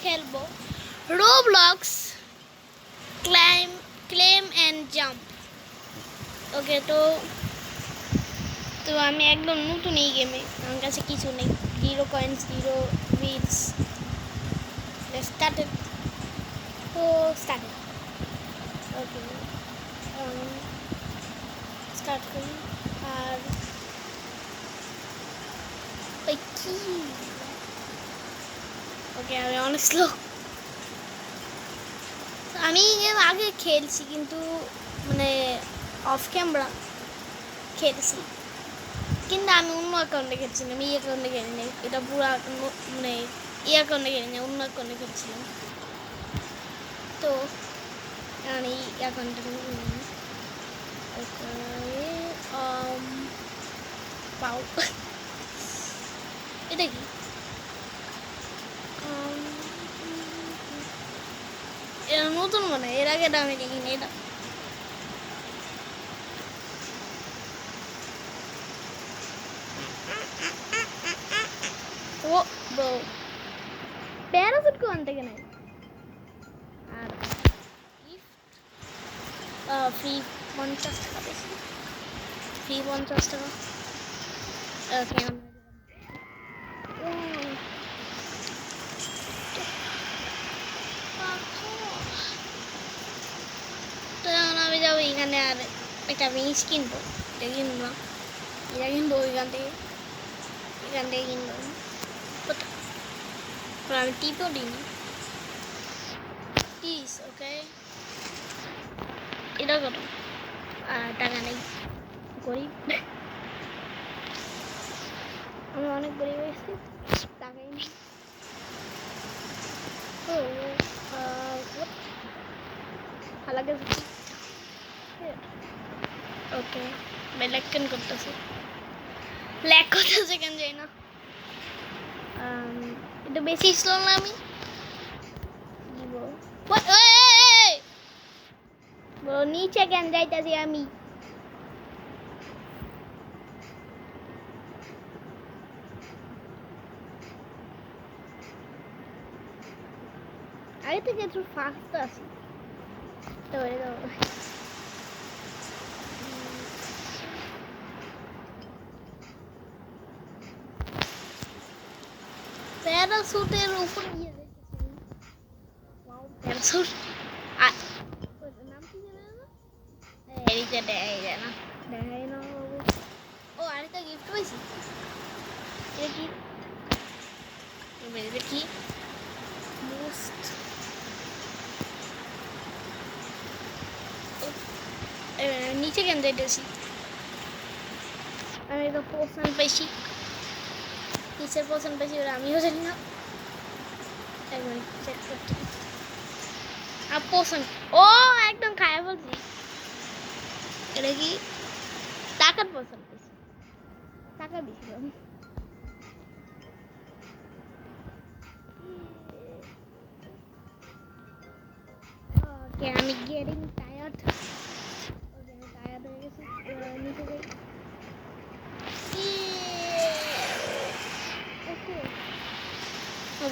খেলবো Roblox claim and jump. ওকে, তো তো আমি একদম নতুন এই গেমে, আমার কাছে কিছু নেই, 0 কয়েন্স 0 উইলস। স্টার্টেড, তো স্টার্টেড। ওকে, স্টার্ট করি। আর ওই কি, ওকে আমি অনেক স্লো। আমি গেম আগে খেলছি কিন্তু মানে অফ ক্যামেরা খেলছি, কিন্তু আমি অন্য অ্যাকাউন্টে খেলছিলাম, এই অ্যাকাউন্টে খেলিনি। এটা পুরো মানে এই অ্যাকাউন্টে খেলিনি, অন্য অ্যাকাউন্টে খেলছিলাম। তো আমি এই অ্যাকাউন্টে পাও এটা কি? এটা নতুন মনে, এর আগে আমি দেখিনি এটা। ও ব্রো, প্যারাসুট কোন থেকে নেয়? আর ফ্রি 50 টাকা বেশি, ফ্রি 50 টাকা। ওকে, তো এখন আমি যাবো এখানে আর একটা জিনিস কিনবো। এটা কিনবো না, এটা কিনবো এখান থেকে কিনবো। আমি টিপও দিইনি প্লিজ। ওকে, এটা কত? টাকা নেই, গরিব আমি অনেক গরিব হয়েছি, টাকাই নেই। ও হালাকে ওকে, ল্যাক করতেছে, ল্যাক করতেছে কেন যাই না। একটু বেশি স্লো না আমি নিচে কেন যাইতেছি আমি? আগে থেকে একটু ফাস্ট আছি তো প্যারাসুটের উপর গিয়ে প্যারাসুট নাম কি জানো? ও আরেকটা গিফট পাইছি। এটা কি? এটা কি? মোস্ট নিচে কেন যাইতেছি? আমি একটা পোশন পাইছি, কিসের পোশন পাইছি ওরা আমিও জানি না। এক মিনিট চেক করতে। আর পোশন, ও একদম খায় বলছি। এটা কি? টাকার পোশন পাইছি, টাকা দিছিলাম। ওকে, আমি গেটিং টায়ার্ড। ওকে, আমি টায়ার্ড হয়ে গেছি, এবার নিচে যাই। ওকে,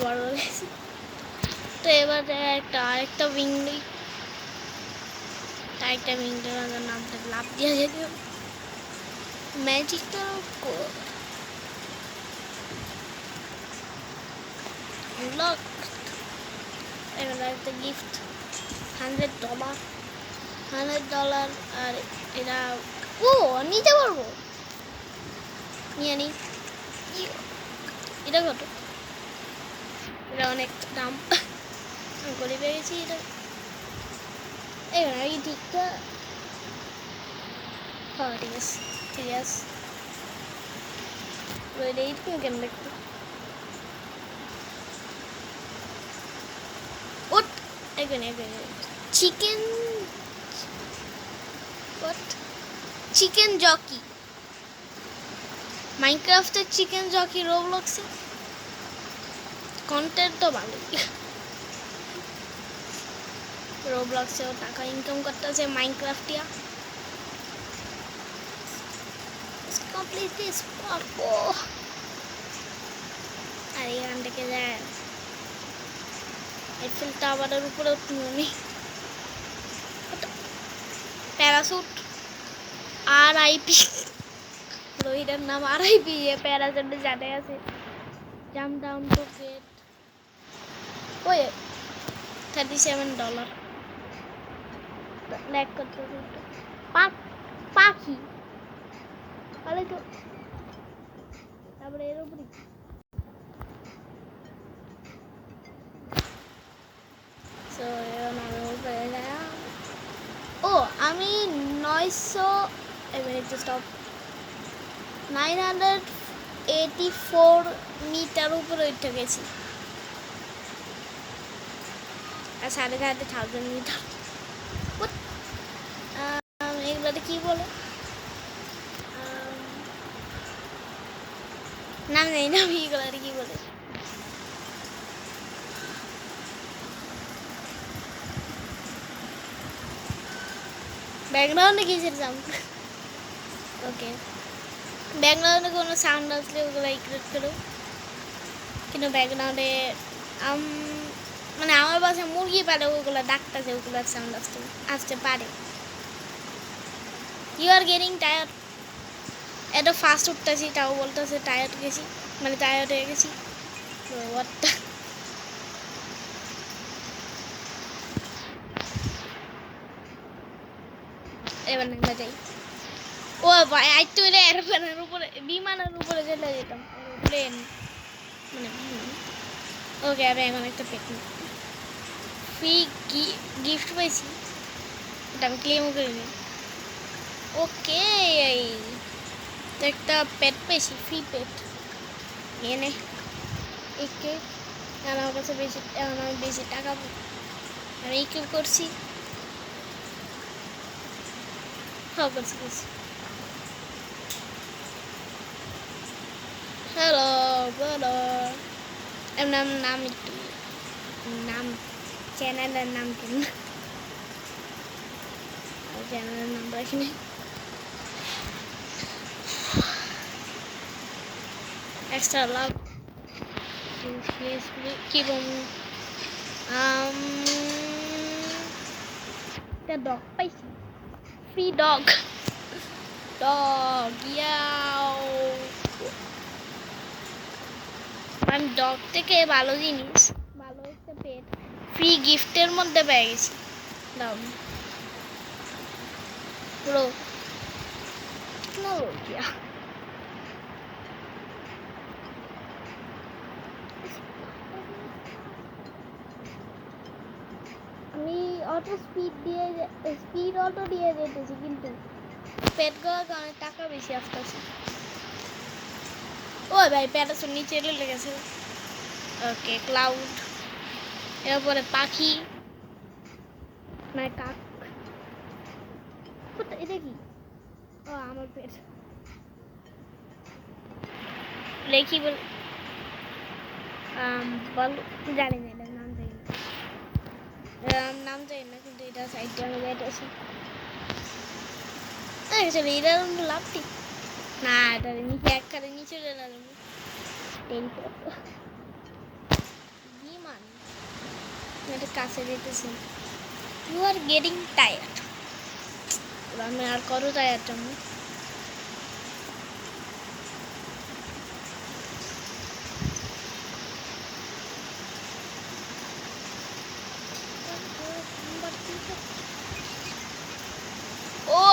বড় হয়ে গেছি। তো এবার আরেকটা উইং নেই, আরেকটা উইং দেওয়ার নামটা লাভ দিয়ে যেতে হবে। ম্যাজিক্যাল কোড লক, এবার একটা গিফট $100 আর এটা ও নিতে পারবো, নিয়ে নি। এটা কত? এটা অনেক দাম, গরিব হয়ে গেছি। এটা এবার আমি ঠিকঠাক, হ্যাঁ ঠিক আছে ঠিক আছে। এইরকম কেন দেখতে? ওট এখানে চিকেন, চিকেন জকি, মাইনক্রাফটের চিকেন জকি রোবলক্সে কন্টেন্ট তো ভালোই। রোবলক্সেও টাকা ইনকাম করতেছে মাইনক্রাফটিয়া। কমপ্লিট দিস পারবো। আর এখান থেকে যায় আইফেল টাওয়ারের উপরে উঠবো আমি। প্যারাশুট RIP, রোহিতের নাম RIP, প্যারাশুটে জানে আছে। জাম্প ডাউন টু গেট ওই $37 ল্যাক করতে পাখি তাহলে তো। তারপরে এর উপরে ও আমি 984 মিটার উপরে উঠে গেছি, আর 1000 মিটার। এগুলোতে কি বলে নাম নেই না আমি, এগুলোতে কি বলে ব্যাকগ্রাউন্ডে কিসের সাউন্ড? ওকে, ব্যাকগ্রাউন্ডে কোনো সাউন্ড আসলে ওগুলো ইগনোর করো, কিন্তু ব্যাকগ্রাউন্ডে মানে আমার বাসায় মুরগি পালে ওগুলো ডাকতেছে, ওগুলোর সাউন্ড আসতে পারে। ইউ আর গেটিং টায়ার্ড, এত ফাস্ট উঠতেছি তাও বলতেছে টায়ার্ড গেছি, মানে টায়ার্ড হয়ে গেছি। এবার নেমে যাই। ও ভাই আজ তো এরোপ্লেনের উপরে, বিমানের উপরে চলে যেতাম, প্লেন মানে বিমান। ওকে, আমি এখন একটা পিকনিক ফ্রি গিফট পেয়েছি, ওটা আমি ক্লেমও করিনি। ওকে, একটা পেট পেয়েছি, ফ্রি পেট এনে একে। আমার কাছে বেশি, এখন আমি বেশি টাকা আমি এই কেউ করছি, হ্যাঁ করছি। হ্যালো বলো, নাম একটু নাম চ্যানেলের নাম কি, চ্যানেলের নাম রাখিনি। এক্সট্রা লাভ কি বলবো, একটা ডগ পাইছি, ফ্রি ডগ ইয়াও। আমি ডগ থেকে ভালো জিনিস, ভালো একটা পেট ফ্রি গিফটের মধ্যে পেয়ে গেছি। দাও পুরো টেকনোলজিয়া। আমি অটো স্পিড অটো দিয়ে যেতেছি, কিন্তু পেট করার কারণে টাকা বেশি আসতেছে। ও ভাই প্যারাসুট নিচে লেগেছে। ওকে, ক্লাউড, এরপরে পাখি মানে কাক, এটা কি? ও আমার পেট লেখি বল, জানি না এটার নাম, জানি না, কিন্তু এটা সাইডে আমি বেটেছি। এটার লাভটি না, এটা নিচে একবারে নিচে বিমান, এটা কাছে যেতেছি। ইউ আর গেটিং টায়ার্ড, আমি আর কত টায়ার্ড জন্য।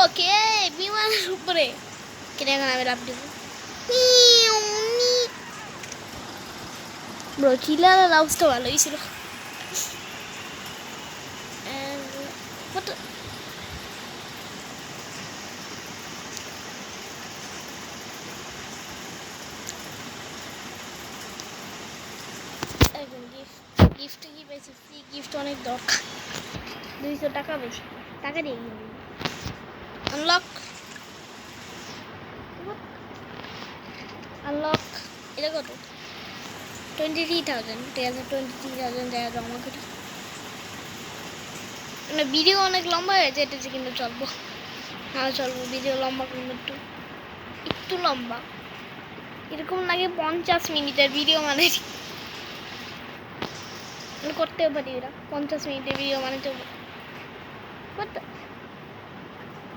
ওকে, বিমানের উপরে কিনে আমি লাভ দিব। ব্রো চিলার আওয়াজটা ভালোই ছিল। গিফট কি পেয়েছি, ফ্রি গিফট অনেক দরকার, 200 টাকা বেশি, টাকা দিয়ে আনলক এটা কত? 23,000, ঠিক আছে 23,000 টাকা জমা করি। মানে ভিডিও অনেক লম্বা হয়ে যেতেছে, কিন্তু চলবো, হ্যাঁ চলবো, ভিডিও লম্বা কিন্তু একটু লম্বা, এরকম লাগে 50 মিনিটের ভিডিও মানে। আমি করতেও পারি ওরা 50 মিনিটের ভিডিও মানে তো বাট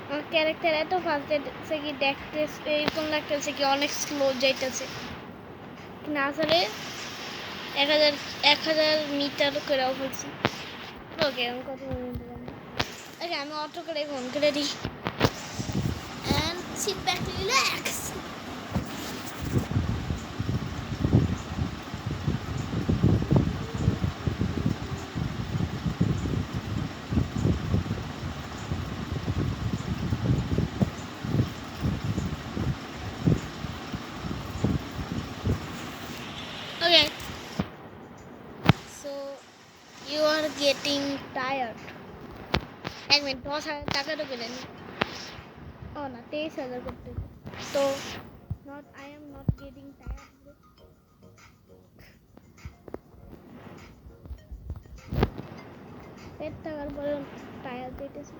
আমার ক্যারেক্টার এত ফাস্ট যাইতেছে কি দেখতে এরকম লাগতেছে কি অনেক স্লো যাইতেছে কিন্তু আসলে 1000 করেও ফেলছি। ওকে আমি কত মিনিট ওকে আমি অটো করে ফোন করে দিই and sit back relax. Okay, so you are getting tired. 1 minute 10,000 টাকা ঢুকে দেন। ও না 23,000 করতে তো not I am not getting tired. পেট থাকার পরে টায়ার দিতেছে।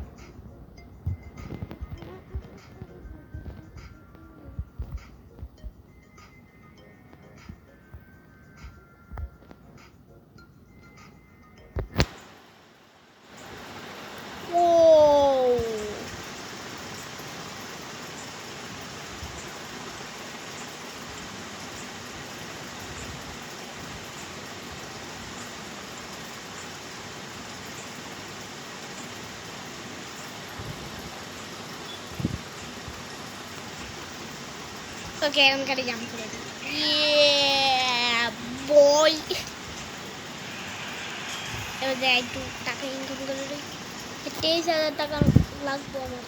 ওকে এখন গাড়ি জাম্প করে দিই বই এবার যাই একটু টাকা ইনকাম করে দিই 23,000 টাকা লাগবে আমার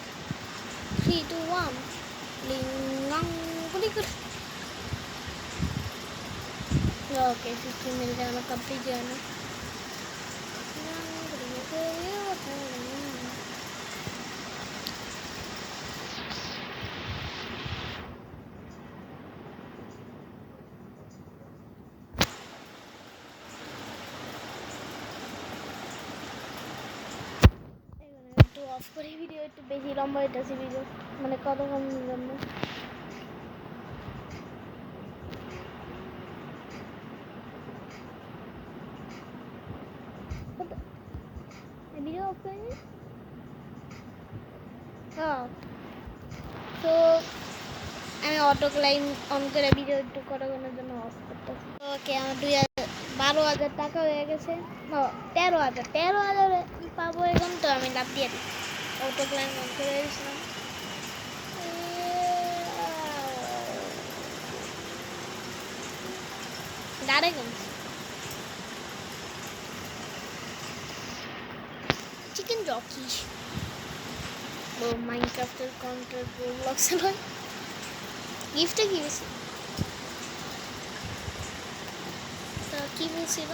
3 2 1 লিঙ্গাং গুলি করে ওকে 15 मिनट আমার কমপ্লিট হয়ে গেল অফ করে ভিডিও একটু বেশি লম্বা হইতেছে ভিডিও মানে কতক্ষণ জন্য ভিডিও অফ করে নি তো আমি অটো ক্লাইম অন করে ভিডিও একটু কতক্ষণের জন্য অফ করতেছি ওকে আমার 12,000 টাকা হয়ে গেছে 13,000 পাবো এখন তো আমি লাভ দিয়ে দিই অটো ক্লাইম অন করে দিয়েছিলাম Dragons Chicken Jockey Minecrafter counter Roblox gift কি বেশি তা কি বলছিল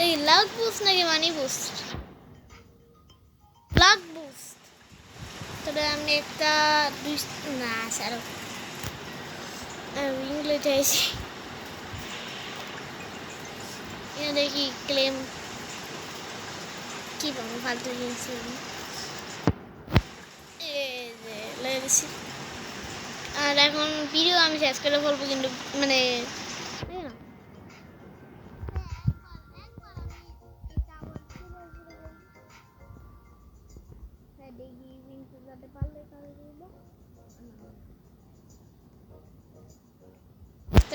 এই লাক বুস্ট নাকি মানি বুস্ট লাক বুস্ট তবে আমি একটা না স্যার ইংলিশ চাইছি এটা দেখি ক্লেম কি পাবো ফালতু জিনিস লেগেছি আর এখন ভিডিও আমি শেষ করে বলবো কিন্তু মানে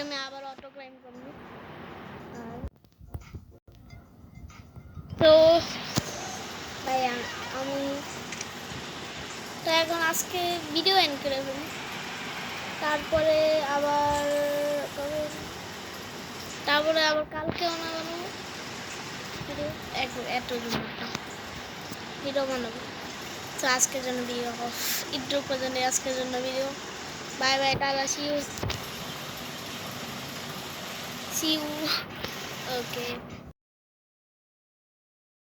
আমি আবার অটো ক্লাইম করবো তো ভাই আমি তো এখন আজকে ভিডিও এন্ড করে ফেলি তারপরে আবার কালকেও না বানাবো ভিডিও এত ভিডিও বানাবো তো আজকের জন্য ভিডিও অফ ইন্ট্রো পর্যন্ত আজকের জন্য video bye bye tata see you okay